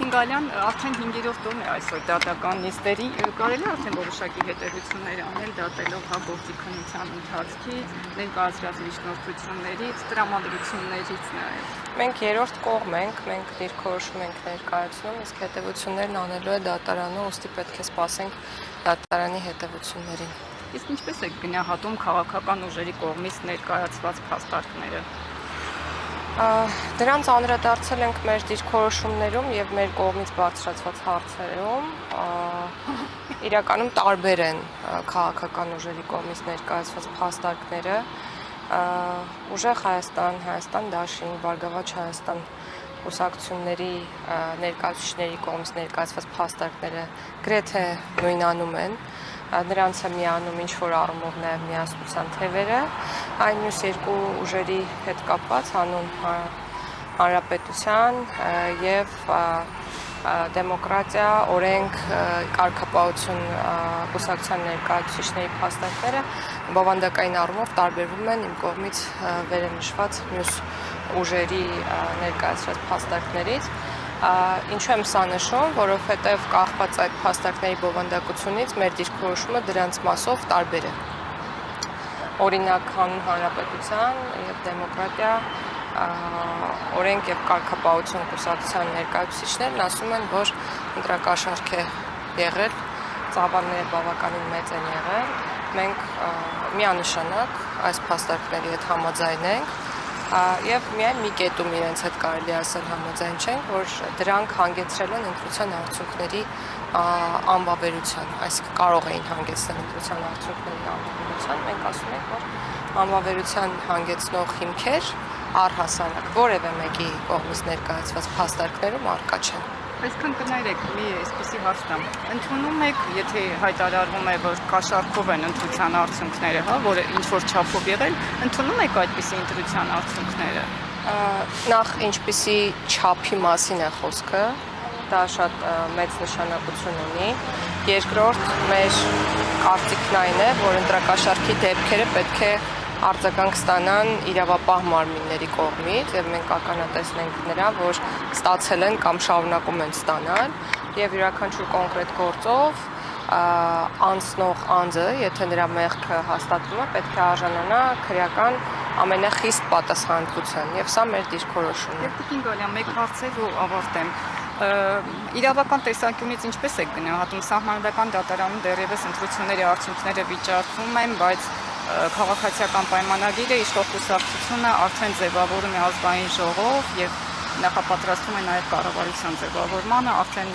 Կինգալյան արդեն 5-րդ տոն է այսօր դատական նիստերի, կարելի է արդեն որոշակի հետևություններ անել դատելով հաղորդի քննության ընթացքից, ներկայացրած միջնորդություններից, տրամադրություններից նաև։ Մենք երրորդ կողմ ենք, մենք դիրքորոշում ենք ներկայացնում, իսկ հետևություններն անելու է դատարանը, ուստի պետք է սպասենք դատարանի հետևություններին։ Իսկ ինչպես է գնահատում քաղաքական ուժերի կողմից ներկայացված փաստարկները։ Դրանց անդրադարձել ենք մեր դիրքորոշումներում եւ մեր կողմից բարձրացված հարցերում, իրականում տարբեր են քաղաքական ուժերի կողմից ներկայացված փաստարկները, Ուժեղ Հայաստան, Հայաստան Դաշին, Բարգավաճ Հայաստան կուսակցությունների ներկայացուցիչների կողմից ներկայացված փաստարկները գրեթե նույնանում են, նրանց է միանում ինչ-որ առումով նաև միասնության թևերը, այն մյուս երկու ուժերի հետ կապված հանուն հանրապետության եւ դեմոկրատիա, օրենք, կարգապահություն կուսակցության ներկայացուցիչների փաստարկները բովանդակային առումով տարբերվում են իմ կողմից վերնշված մյուս ուժերի ներկայացրած փաստարկներից։ Ինչու եմ սա նշում, որովհետև կախված այդ փաստարկների բովանդակությունից մեր դիրքորոշումը դրանց մասով տարբեր է։ Օրինակ հանրապետության եւ դեմոկրատիա, օրենք եւ կարգապահություն կուսակցության ներկայացուցիչներն ասում են, որ ընտրակաշառք է եղել, ծավալները բավականին մեծ են եղել, մենք միանշանակ այս փաստարկների հետ համաձայն ենք եւ միայն մի կետում իրենց հետ կարելի ասել համաձայն չենք, որ դրանք հանգեցրել են ընտրության արդյունքների անվավերության, այսինքն կարող էին հանգեցնել ընտրության արդյունքների անվավերության, մենք ասում ենք, որ անվավերության հանգեցնող հիմքեր առհասարակ որևէ մեկի կողմից ներկայացված փաստարկներում առկա չեն։ Այսքան կներեք, մի այսպիսի հարց տամ։ Ընդունում եք, եթե հայտարարվում է, որ կաշառքով են ընտրության արդյունքները, որը ինչ-որ չափով եղել, ընդունում եք այդպիսի ընտրության արդյունքները։ Նախ ինչպիսի չափի մասին է խոսքը, դա շատ մեծ նշանակություն ունի։ Երկրորդ, մեր կարծիքն այն է, որ ընտրակաշառքի դեպքերը պետք է արձագանք ստանան իրավապահ մարմինների կողմից եւ մենք ականատեսնենք նրան, որ ստացել են կամ շարունակում են ստանալ եւ յուրաքանչյուր կոնկրետ գործով անցնող անձը, եթե նրա մեղքը հաստատվում է, պետք է արժանանա քրեական ամենախիստ պատասխանատվության եւ սա մեր դիրքորոշումն է։ Եվ Կինգալյան, մեկ հարցեր ու ավարտեմ։ Իրավական տեսանկյունից ինչպես է գնահատում սահմանադրական դատարանում դեռևս ընտրությունների արդյունքները վիճարկվում են, բայց քաղաքացիական պայմանագիրը իշխող կուսակցությունը արդեն ձևավորում է ազգային ժողով եւ նախապատրաստում է նաև կառավարության ձևավորմանը, արդեն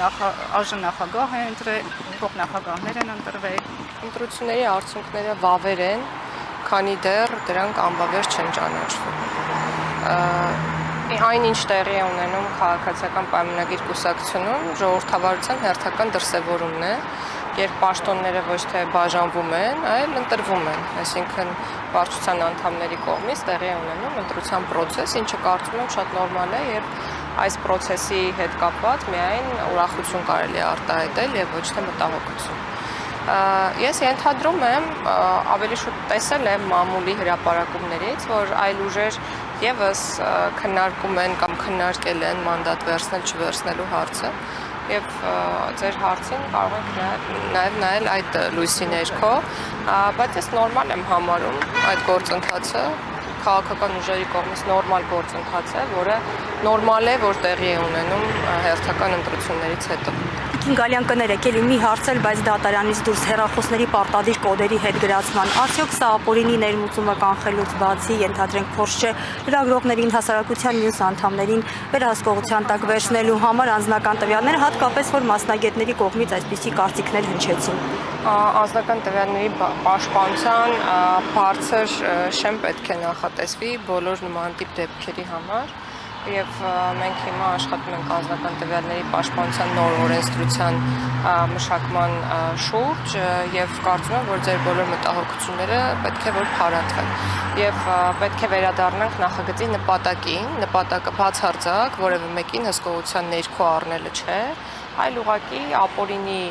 այժմ նախագահ է ընտրել, փոխնախագահներ են ընտրվել։ Ընտրությունների արդյունքները վավեր են, քանի դեռ դրանք անվավեր չեն ճանաչվում։ Այն ինչ տեղի է ունենում քաղաքացիական պայմանագիր կուսակցությունում, ժողովրդավարության հերթական դրսևորումն է, երբ պաշտոնները ոչ թե բաժանվում են, այլ ընտրվում են, այսինքն վարչության անդամների կողմից տեղի է ունենում ընտրության process, ինչը կարծում եմ շատ նորմալ է, երբ այս process-ի հետ կապված միայն ուրախություն կարելի է արտահայտել եւ ոչ թե մտահոգություն։ Ես ենթադրում եմ, ավելի շուտ տեսել եմ մամուլի հրապարակումներից, որ այլ ուժեր եւս քննարկում են կամ քննարկել են մանդատ վերցնել չվերցնելու հարցը եւ ձեր հարցին կարող եք նաեւ նայել այդ լույսի ներքո, բայց ես նորմալ եմ համարում այդ գործընթացը քաղաքական ուժերի կողմից նորմալ գործընթաց է, որը նորմալ է, որ տեղի է ունենում հերթական ընտրություններից հետո։ Կինգալյան, կներեք, էլի մի հարց էլ, բայց դատարանից դուրս հեռախոսների պարտադիր կոդերի հետ գրացման, արդյոք սա ապօրինի ներմուծումը կանխելուց բացի, ենթադրենք փորձ չէ լրագրողներին, հասարակության մյուս անդամներին վերահսկողության տակ վերցնելու համար անձնական տվյալները, հատկապես որ մասնագետների կողմից այսպիսի կարծիքներ հնչեցին։ Անձնական տվյալների պաշտպանության բարձր շեմ պետք է նախատեսվի բոլոր նման տիպ դեպքերի համար եւ մենք հիմա աշխատում ենք անձնական տվյալների պաշտպանության նոր օրենսդրության մշակման շուրջ եւ կարծում եմ, որ ձեր բոլոր մտահոգությունները պետք է որ փարատվեն եւ պետք է վերադառնանք նախագծի նպատակին, նպատակը բացարձակ որևէ մեկին հսկողության ներքո առնելը չէ, այլ ուղղակի ապօրինի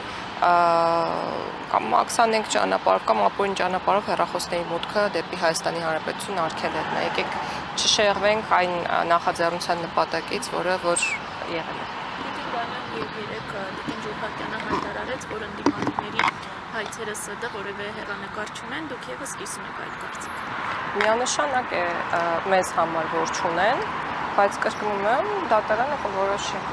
կամ 25 ճանապարհով կամ ապօրին ճանապարհով հեռախոսների մուտքը դեպի Հայաստանի Հանրապետություն արգելելն է։ Եկեք չշեղվենք այն նախաձեռնության նպատակից, որը եղել է։ եւ երեք Տիկին Ժուլհակյանը հայտարարեց, որ ընդդիմադիրների հայցերը ՍԴ որևէ հեռանկար չունեն, դուք եւս կիսում եք այդ կարծիքը։ Միանշանակ է մեզ համար որ չունեն, բայց կրկնում եմ, դատարանը կորոշի։